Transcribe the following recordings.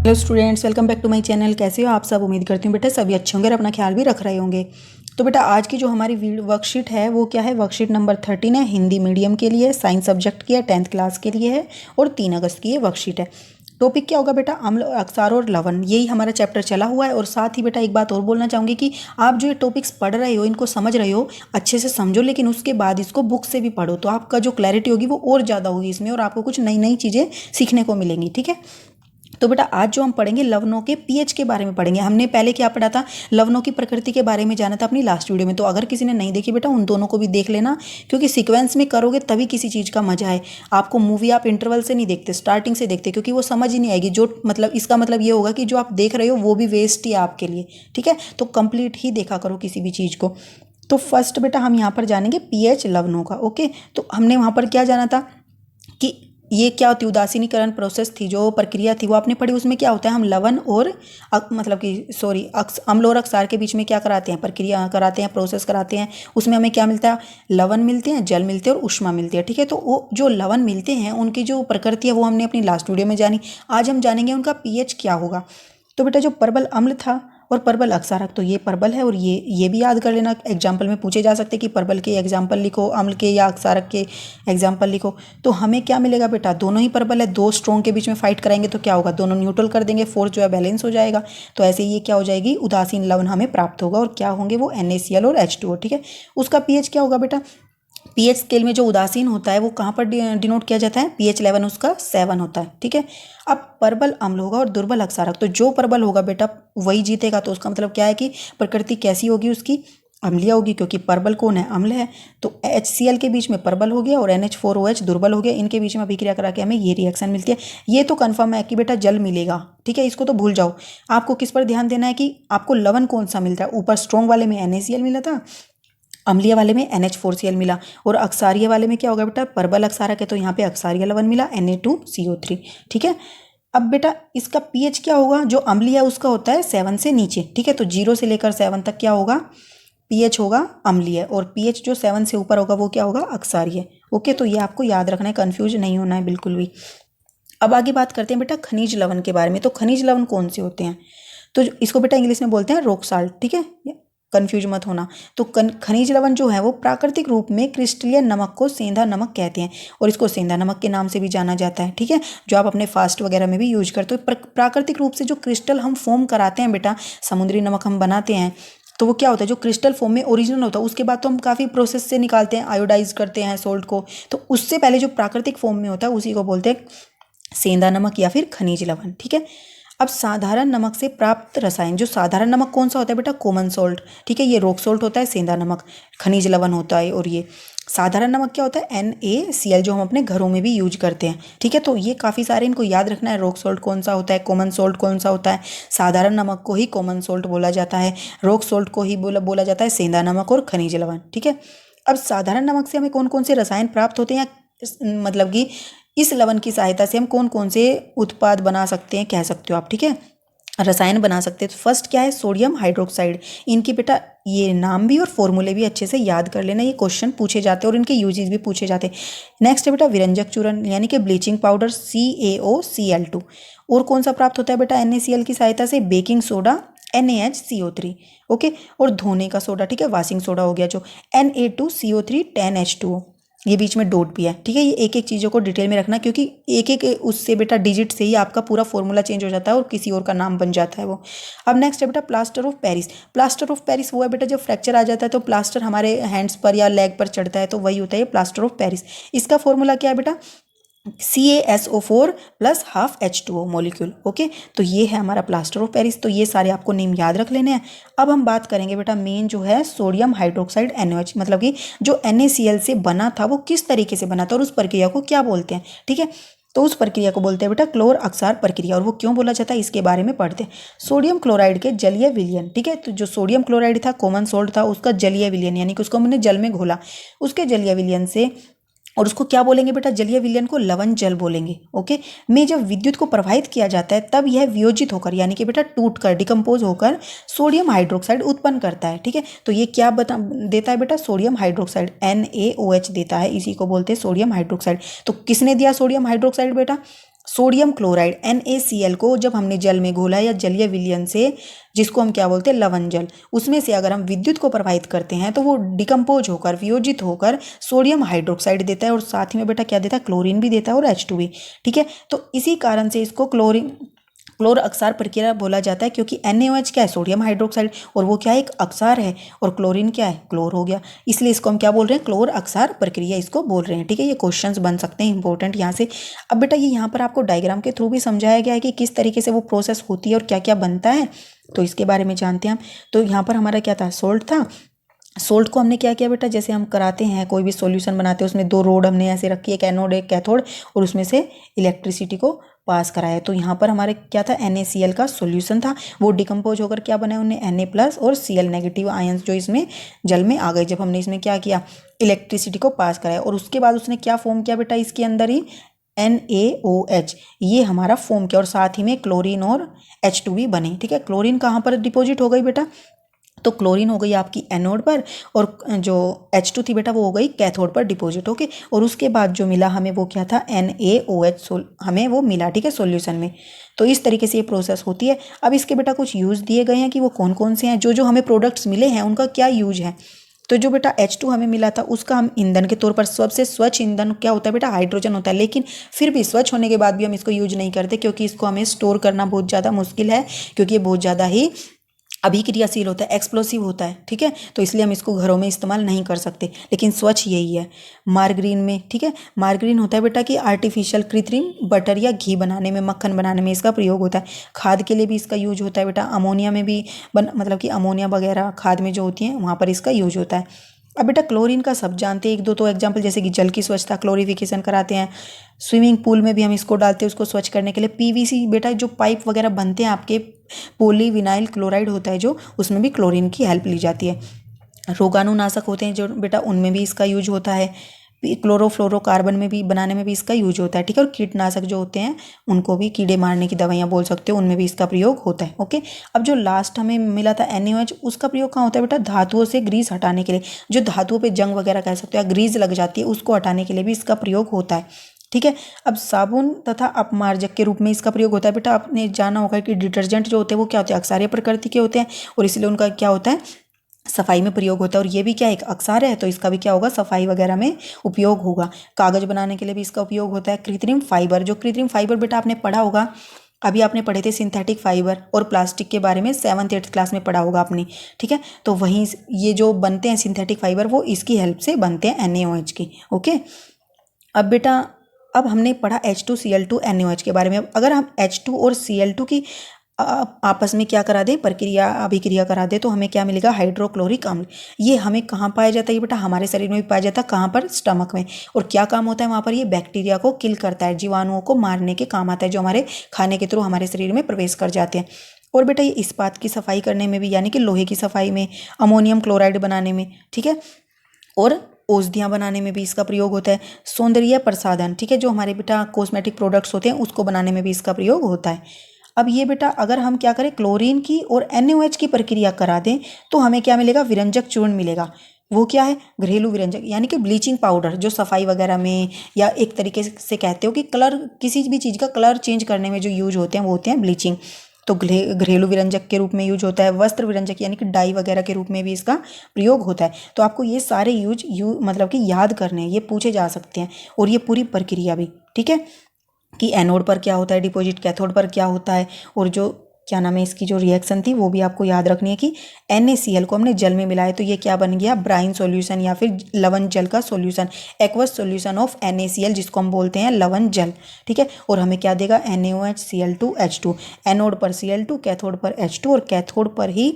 Hello students, welcome back to my channel. कैसे हो आप सब? उम्मीद करती हूँ बेटा सभी अच्छे होंगे और अपना ख्याल भी रख रहे होंगे। तो बेटा आज की जो हमारी वर्कशीट है वो क्या है? वर्कशीट नंबर 13 है, हिंदी मीडियम के लिए, साइंस सब्जेक्ट की है, 10th क्लास के लिए है और 3 अगस्त की ये वर्कशीट है। टॉपिक क्या होगा बेटा? अम्ल, अक्सार और लवण, यही हमारा चैप्टर चला हुआ है। और साथ ही बेटा एक बात और बोलना चाहूँगी कि आप जो ये टॉपिक्स पढ़ रहे हो, इनको समझ रहे हो, अच्छे से समझो, लेकिन उसके बाद इसको बुक से भी पढ़ो तो आपका जो क्लैरिटी होगी वो और ज़्यादा होगी इसमें, और आपको कुछ नई नई चीज़ें सीखने को मिलेंगी। ठीक है, तो बेटा आज जो हम पढ़ेंगे लवणों के पीएच के बारे में पढ़ेंगे। हमने पहले क्या पढ़ा था? लवणों की प्रकृति के बारे में जाना था अपनी लास्ट वीडियो में। तो अगर किसी ने नहीं देखी बेटा, उन दोनों को भी देख लेना, क्योंकि सीक्वेंस में करोगे तभी किसी चीज़ का मजा है। आपको मूवी आप इंटरवल से नहीं देखते, स्टार्टिंग से देखते, क्योंकि वो समझ ही नहीं आएगी। जो मतलब इसका मतलब ये होगा कि जो आप देख रहे हो वो भी वेस्ट ही है आपके लिए। ठीक है, तो कंप्लीट ही देखा करो किसी भी चीज़ को। तो फर्स्ट बेटा हम यहाँ पर जानेंगे पीएच लवणों का। ओके, तो हमने वहाँ पर क्या जाना था कि ये क्या होती है? उदासीनीकरण प्रोसेस थी, जो प्रक्रिया थी वो आपने पढ़ी। उसमें क्या होता है? हम लवण और मतलब कि सॉरी अम्ल और अक्षार के बीच में क्या कराते हैं? प्रक्रिया कराते हैं, प्रोसेस कराते हैं। उसमें हमें क्या मिलता है? लवण मिलते हैं, जल मिलते हैं और ऊष्मा मिलती है। ठीक है, तो वो जो लवण मिलते हैं उनकी जो प्रकृति है वो हमने अपनी लास्ट वीडियो में जानी। आज हम जानेंगे उनका पीएच क्या होगा। तो बेटा जो प्रबल अम्ल था और प्रबल अक्षारक, तो ये प्रबल है, और ये भी याद कर लेना। एग्जाम्पल में पूछे जा सकते कि प्रबल के एग्जाम्पल लिखो, अम्ल के या अक्षारक के एग्जाम्पल लिखो। तो हमें क्या मिलेगा बेटा? दोनों ही प्रबल है, दो स्ट्रॉन्ग के बीच में फाइट कराएंगे तो क्या होगा? दोनों न्यूट्रल कर देंगे, फोर्स जो है बैलेंस हो जाएगा। तो ऐसे ये क्या हो जाएगी? उदासीन लवण हमें प्राप्त होगा। और क्या होंगे वो? NaCl और H2O। ठीक है, उसका पीएच क्या होगा बेटा? पीएच स्केल में जो उदासीन होता है वो कहाँ पर डिनोट किया जाता है? pH 11 उसका 7 होता है। ठीक है, अब प्रबल अम्ल होगा और दुर्बल अक्षारक, तो जो प्रबल होगा बेटा वही जीतेगा। तो उसका मतलब क्या है कि प्रकृति कैसी होगी उसकी? अम्लीय होगी, क्योंकि प्रबल कौन है? अम्ल है। तो HCl के बीच में प्रबल हो गया और NH4OH दुर्बल हो गया। इनके बीच में अभिक्रिया करा के हमें ये रिएक्शन मिलती है। ये तो कन्फर्म है कि बेटा जल मिलेगा। ठीक है, इसको तो भूल जाओ। आपको किस पर ध्यान देना है कि आपको लवण कौन सा मिलता है? ऊपर स्ट्रॉन्ग वाले में NaCl मिला था, अम्लीय वाले में NH4Cl मिला, और अक्षारीय वाले में क्या होगा बेटा? प्रबल अक्षारक है तो यहाँ पे अक्षारीय लवण मिला Na2CO3। ठीक है, अब बेटा इसका पीएच क्या होगा? जो अम्लीय है उसका होता है 7 से नीचे। ठीक है, तो 0 से लेकर 7 तक क्या होगा? पीएच होगा अम्लीय, और पीएच जो 7 से ऊपर होगा वो क्या होगा? अक्षारीय। ओके, तो ये आपको याद रखना है, कंफ्यूज नहीं होना है बिल्कुल भी। अब आगे बात करते हैं बेटा खनिज लवण के बारे में। तो खनिज लवण कौन से होते हैं? तो इसको बेटा इंग्लिश में बोलते हैं रॉक साल्ट। ठीक है, कंफ्यूज मत होना। तो खनिज लवण जो है वो प्राकृतिक रूप में क्रिस्टलीय नमक को सेंधा नमक कहते हैं, और इसको सेंधा नमक के नाम से भी जाना जाता है। ठीक है, जो आप अपने फास्ट वगैरह में भी यूज करते हो। प्राकृतिक रूप से जो क्रिस्टल हम फॉर्म कराते हैं बेटा, समुद्री नमक हम बनाते हैं, तो वो क्या होता है? जो क्रिस्टल फॉर्म में ओरिजिनल होता है, उसके बाद तो हम काफ़ी प्रोसेस से निकालते हैं, आयोडाइज करते हैं सोल्ट को। तो उससे पहले जो प्राकृतिक फॉर्म में होता है उसी को बोलते हैं सेंधा नमक या फिर खनिज लवण। ठीक है, अब साधारण नमक से प्राप्त रसायन, जो साधारण नमक कौन सा होता है बेटा? Common salt. ठीक है, ये रॉक सॉल्ट होता है, सेंधा नमक खनिज लवण होता है, और ये साधारण नमक क्या होता है? NaCl, जो हम अपने घरों में भी यूज करते हैं। ठीक है, तो ये काफ़ी सारे इनको याद रखना है। रॉक सॉल्ट कौन सा होता है, कॉमन सॉल्ट कौन सा होता है। साधारण नमक को ही कॉमन सॉल्ट बोला जाता है, रॉक सॉल्ट को ही बोला जाता है सेंधा नमक और खनिज लवण। ठीक है, अब साधारण नमक से हमें कौन कौन से रसायन प्राप्त होते हैं, मतलब कि इस लवण की सहायता से हम कौन कौन से उत्पाद बना सकते हैं, कह सकते हो आप। ठीक है, रसायन बना सकते हैं। तो फर्स्ट क्या है? Sodium hydroxide. इनकी बेटा ये नाम भी और फॉर्मूले भी अच्छे से याद कर लेना, ये क्वेश्चन पूछे जाते हैं और इनके यूजेस भी पूछे जाते हैं। नेक्स्ट है बेटा विरंजक चूर्ण, यानी कि ब्लीचिंग पाउडर CaOCl2। और कौन सा प्राप्त होता है बेटा NaCl की सहायता से? Baking soda NaHCO3। ओके, और धोने का सोडा, ठीक है, वॉशिंग सोडा हो गया जो Na2CO3 10H2O। ये बीच में डॉट भी है। ठीक है, ये एक एक चीज़ों को डिटेल में रखना, क्योंकि एक एक उससे बेटा डिजिट से ही आपका पूरा फॉर्मूला चेंज हो जाता है और किसी और का नाम बन जाता है वो। अब नेक्स्ट है बेटा plaster of Paris. Plaster of Paris वो है बेटा जब फ्रैक्चर आ जाता है तो प्लास्टर हमारे हैंड्स पर या लेग पर चढ़ता है, तो वही होता है प्लास्टर ऑफ पेरिस। इसका फॉर्मूला क्या है बेटा? CaSO4 plus half H2O molecule. Okay, तो ये है हमारा प्लास्टर ऑफ पेरिस। तो ये सारे आपको नेम याद रख लेने हैं। अब हम बात करेंगे बेटा मेन जो है सोडियम हाइड्रोक्साइड NaOH, मतलब कि जो NaCl से बना था वो किस तरीके से बना था और उस प्रक्रिया को क्या बोलते हैं। ठीक है, तो उस प्रक्रिया को बोलते हैं बेटा क्लोर अक्षार प्रक्रिया। और वो क्यों बोला जाता है इसके बारे में पढ़ते हैं। सोडियम क्लोराइड के जलीय विलयन, ठीक है, तो जो सोडियम क्लोराइड था कॉमन सॉल्ट था, उसका जलीय विलयन यानी कि उसको हमने जल में घोला, उसके जलीय विलयन से, और उसको क्या बोलेंगे बेटा? जलीय विलयन को लवण जल बोलेंगे। ओके, में जब विद्युत को प्रवाहित किया जाता है तब यह वियोजित होकर यानी कि बेटा टूट कर डिकम्पोज होकर सोडियम हाइड्रोक्साइड उत्पन्न करता है। ठीक है, तो ये क्या देता है बेटा? सोडियम हाइड्रोक्साइड NaOH देता है, इसी को बोलते हैं सोडियम हाइड्रोक्साइड। तो किसने दिया सोडियम हाइड्रोक्साइड बेटा? सोडियम क्लोराइड NaCl को जब हमने जल में घोला या जलीय विलयन से, जिसको हम क्या बोलते हैं लवण जल, उसमें से अगर हम विद्युत को प्रवाहित करते हैं तो वो डिकम्पोज होकर वियोजित होकर सोडियम हाइड्रोक्साइड देता है और साथ ही में बेटा क्या देता है, क्लोरीन भी देता है और H2 भी। ठीक है, तो इसी कारण से इसको क्लोर अक्षार प्रक्रिया बोला जाता है, क्योंकि NaOH क्या है, सोडियम हाइड्रोक्साइड, और वो क्या है, एक अक्षार है, और क्लोरीन क्या है, क्लोर हो गया, इसलिए इसको हम क्या बोल रहे हैं, क्लोर अक्षार प्रक्रिया इसको बोल रहे हैं। ठीक है, ये क्वेश्चंस बन सकते हैं इंपॉर्टेंट यहाँ से। अब बेटा ये यहाँ पर आपको डायग्राम के थ्रू भी समझाया गया है कि किस तरीके से वो प्रोसेस होती है और क्या क्या बनता है, तो इसके बारे में जानते हैं हम। तो यहाँ पर हमारा क्या था, सोल्ट था। सोल्ट को हमने क्या किया बेटा, जैसे हम कराते हैं कोई भी सॉल्यूशन बनाते हैं, उसमें दो रोड हमने ऐसे रखी है, एक एनोड एक कैथोड, और उसमें से इलेक्ट्रिसिटी को पास कराया। तो यहाँ पर हमारे क्या था, NaCl का सॉल्यूशन था, वो डिकम्पोज होकर क्या बना, उन्हें Na+ और Cl नेगेटिव आयंस जो इसमें जल में आ गए जब हमने इसमें क्या किया, इलेक्ट्रिसिटी को पास कराया। और उसके बाद उसने क्या फॉर्म किया बेटा, इसके अंदर ही NaOH, ये हमारा फॉर्म किया, और साथ ही में क्लोरीन और H2 भी बने। ठीक है, क्लोरीन कहाँ पर डिपोजिट हो गई बेटा, तो क्लोरीन हो गई आपकी एनोड पर, और जो H2 थी बेटा वो हो गई कैथोड पर डिपॉजिट। ओके, और उसके बाद जो मिला हमें वो क्या था, NaOH हमें वो मिला। ठीक है, सॉल्यूशन में। तो इस तरीके से ये प्रोसेस होती है। अब इसके बेटा कुछ यूज़ दिए गए हैं कि वो कौन कौन से हैं, जो हमें प्रोडक्ट्स मिले हैं उनका क्या यूज है। तो जो बेटा H2 हमें मिला था उसका हम ईंधन के तौर पर, सबसे स्वच्छ ईंधन क्या होता है बेटा, हाइड्रोजन होता है, लेकिन फिर भी स्वच्छ होने के बाद भी हम इसको यूज नहीं करते, क्योंकि इसको हमें स्टोर करना बहुत ज़्यादा मुश्किल है, क्योंकि ये बहुत ज़्यादा ही अभिक्रियाशील होता है, एक्सप्लोसिव होता है। ठीक है, तो इसलिए हम इसको घरों में इस्तेमाल नहीं कर सकते, लेकिन स्वच्छ यही है। मार्गरीन में, ठीक है, मार्गरीन होता है बेटा कि आर्टिफिशियल कृत्रिम बटर या घी बनाने में, मक्खन बनाने में इसका प्रयोग होता है। खाद के लिए भी इसका यूज होता है बेटा, अमोनिया में भी मतलब कि अमोनिया वगैरह खाद में जो होती है वहाँ पर इसका यूज होता है। अब बेटा क्लोरीन का सब जानते हैं, एक दो तो एग्जाम्पल, जैसे कि जल की स्वच्छता, क्लोरिफिकेशन कराते हैं, स्विमिंग पूल में भी हम इसको डालते हैं उसको स्वच्छ करने के लिए। PVC बेटा जो पाइप वगैरह बनते हैं आपके, पॉलीविनाइल क्लोराइड होता है जो, उसमें भी क्लोरीन की हेल्प ली जाती है। रोगाणुनाशक होते हैं जो बेटा, उनमें भी इसका यूज होता है। क्लोरोफ्लोरोकार्बन में भी बनाने में भी इसका यूज होता है। ठीक है, और कीटनाशक जो होते हैं उनको भी, कीड़े मारने की दवाइयाँ बोल सकते हो, उनमें भी इसका प्रयोग होता है। ओके, अब जो लास्ट हमें मिला था NaOH, उसका प्रयोग कहाँ होता है बेटा, धातुओं से ग्रीस हटाने के लिए, जो धातुओं पे जंग वगैरह कह सकते हो या ग्रीस लग जाती है उसको हटाने के लिए भी इसका प्रयोग होता है। ठीक है, अब साबुन तथा अपमार्जक के रूप में इसका प्रयोग होता है बेटा। आपने जाना होगा कि डिटर्जेंट जो होते हैं वो क्या होते हैं, अक्षारीय प्रकृति के होते हैं, और इसलिए उनका क्या होता है, सफाई में प्रयोग होता है। और ये भी क्या एक अक्षार है, तो इसका भी क्या होगा, सफाई वगैरह में उपयोग होगा। कागज बनाने के लिए भी इसका उपयोग होता है। कृत्रिम फाइबर, जो कृत्रिम फाइबर बेटा आपने पढ़ा होगा, अभी आपने पढ़े थे सिंथेटिक फाइबर और प्लास्टिक के बारे में, 7th-8th क्लास में पढ़ा होगा आपने। ठीक है, तो वहीं ये जो बनते हैं सिंथेटिक फाइबर, वो इसकी हेल्प से बनते हैं, NaOH की। ओके, अब बेटा अब हमने पढ़ा H2Cl2 NaOH के बारे में। अब अगर हम H2 और Cl2 की आपस में क्या करा दें, प्रक्रिया अभिक्रिया करा दे, तो हमें क्या मिलेगा, हाइड्रोक्लोरिक अम्ल। ये हमें कहाँ पाया जाता है, ये बेटा हमारे शरीर में भी पाया जाता है, कहाँ पर, स्टमक में। और क्या काम होता है वहाँ पर, ये बैक्टीरिया को किल करता है, जीवाणुओं को मारने के काम आता है, जो हमारे खाने के थ्रू हमारे शरीर में प्रवेश कर जाते हैं। और बेटा ये इस्पात की सफाई करने में भी, यानी कि लोहे की सफाई में, अमोनियम क्लोराइड बनाने में, ठीक है, और औषधियाँ बनाने में भी इसका प्रयोग होता है। सौंदर्य प्रसाधन, ठीक है, जो हमारे बेटा कॉस्मेटिक प्रोडक्ट्स होते हैं उसको बनाने में भी इसका प्रयोग होता है। अब ये बेटा अगर हम क्या करें, क्लोरीन की और NaOH की प्रक्रिया करा दें, तो हमें क्या मिलेगा, विरंजक चूर्ण मिलेगा। वो क्या है, घरेलू विरंजक, यानी कि ब्लीचिंग पाउडर, जो सफाई वगैरह में, या एक तरीके से कहते हो कि कलर, किसी भी चीज़ का कलर चेंज करने में जो यूज होते हैं वो होते हैं ब्लीचिंग। तो घरेलू विरंजक के रूप में यूज होता है। वस्त्र विरंजक यानी कि डाई वगैरह के रूप में भी इसका प्रयोग होता है। तो आपको ये सारे मतलब कि याद करने हैं, ये पूछे जा सकते हैं, और ये पूरी प्रक्रिया भी, ठीक है, कि एनोड पर क्या होता है डिपॉजिट, कैथोड पर क्या होता है, और जो क्या नाम है इसकी जो रिएक्शन थी वो भी आपको याद रखनी है कि NaCl को हमने जल में मिलाया तो ये क्या बन गया, ब्राइन सॉल्यूशन या फिर लवण जल का solution, aqueous solution of NaCl, जिसको हम बोलते हैं लवण जल। ठीक है, और हमें क्या देगा, NaOH Cl2 H2, एनोड पर Cl2, कैथोड पर H2, और कैथोड पर ही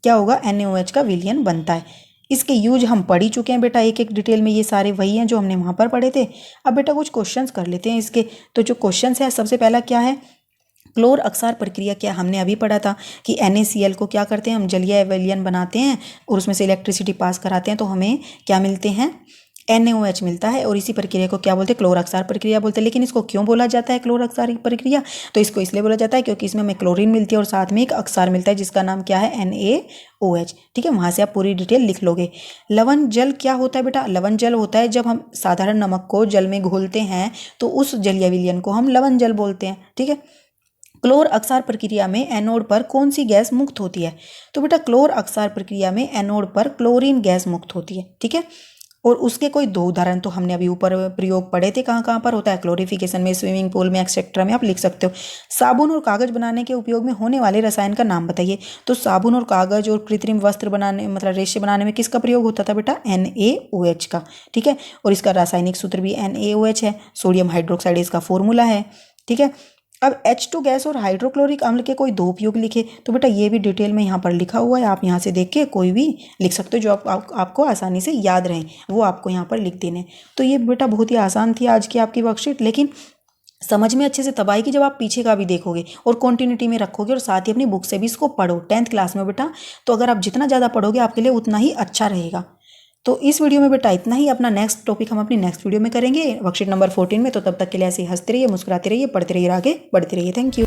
क्या होगा, NaOH का विलयन बनता है। इसके यूज हम पढ़ ही चुके हैं बेटा, एक एक डिटेल में, ये सारे वही हैं जो हमने वहाँ पर पढ़े थे। अब बेटा कुछ क्वेश्चंस कर लेते हैं इसके। तो जो क्वेश्चंस है, सबसे पहला क्या है, क्लोर अक्षार प्रक्रिया क्या, हमने अभी पढ़ा था कि NaCl को क्या करते हैं, हम जलीय विलयन बनाते हैं और उसमें से इलेक्ट्रिसिटी पास कराते हैं, तो हमें क्या मिलते हैं, NaOH मिलता है और इसी प्रक्रिया को क्या बोलते हैं, क्लोर अक्षार प्रक्रिया बोलते हैं। लेकिन इसको क्यों बोला जाता है क्लोर अक्षार प्रक्रिया, तो इसको इसलिए बोला जाता है क्योंकि इसमें हमें क्लोरीन मिलती है और साथ में एक अक्षार मिलता है जिसका नाम क्या है, NaOH। ठीक है, वहां से आप पूरी डिटेल लिख लोगे। लवण जल क्या होता है बेटा, लवण जल होता है जब हम साधारण नमक को जल में घोलते हैं तो उस जलीय विलयन को हम लवण जल बोलते हैं। ठीक है, क्लोर अक्षार प्रक्रिया में एनोड पर कौन सी गैस मुक्त होती है, तो बेटा क्लोर अक्षार प्रक्रिया में एनोड पर क्लोरीन गैस मुक्त होती है। ठीक है, और उसके कोई दो उदाहरण तो हमने अभी ऊपर प्रयोग पढ़े थे, कहाँ कहाँ पर होता है, क्लोरिफिकेशन में, स्विमिंग पूल में, एक्सेट्रा में आप लिख सकते हो। साबुन और कागज बनाने के उपयोग में होने वाले रसायन का नाम बताइए, तो साबुन और कागज और कृत्रिम वस्त्र बनाने मतलब रेशे बनाने में किसका प्रयोग होता था बेटा, NaOH का। ठीक है, और इसका रासायनिक सूत्र भी NaOH है, सोडियम हाइड्रोक्साइड इसका फॉर्मूला है। ठीक है, अब H2 गैस और हाइड्रोक्लोरिक अम्ल के कोई दो उपयोग लिखे, तो बेटा ये भी डिटेल में यहाँ पर लिखा हुआ है, आप यहाँ से देख के कोई भी लिख सकते हो जो आपको आसानी से याद रहे, वो आपको यहाँ पर लिख देने। तो ये बेटा बहुत ही आसान थी आज की आपकी वर्कशीट, लेकिन समझ में अच्छे से तब आएगी जब आप पीछे का भी देखोगे और कॉन्टिन्यूटी में रखोगे और साथ ही अपनी बुक से भी इसको पढ़ो 10th क्लास में बेटा। तो अगर आप जितना ज़्यादा पढ़ोगे आपके लिए उतना ही अच्छा रहेगा। तो इस वीडियो में बेटा इतना ही, अपना नेक्स्ट टॉपिक हम अपनी नेक्स्ट वीडियो में करेंगे वर्कशीट नंबर 14 में। तो तब तक के लिए ऐसे ही हंसते रहिए, मुस्कुराते रहिए, पढ़ते रहिए, आगे बढ़ते रहिए। Thank you.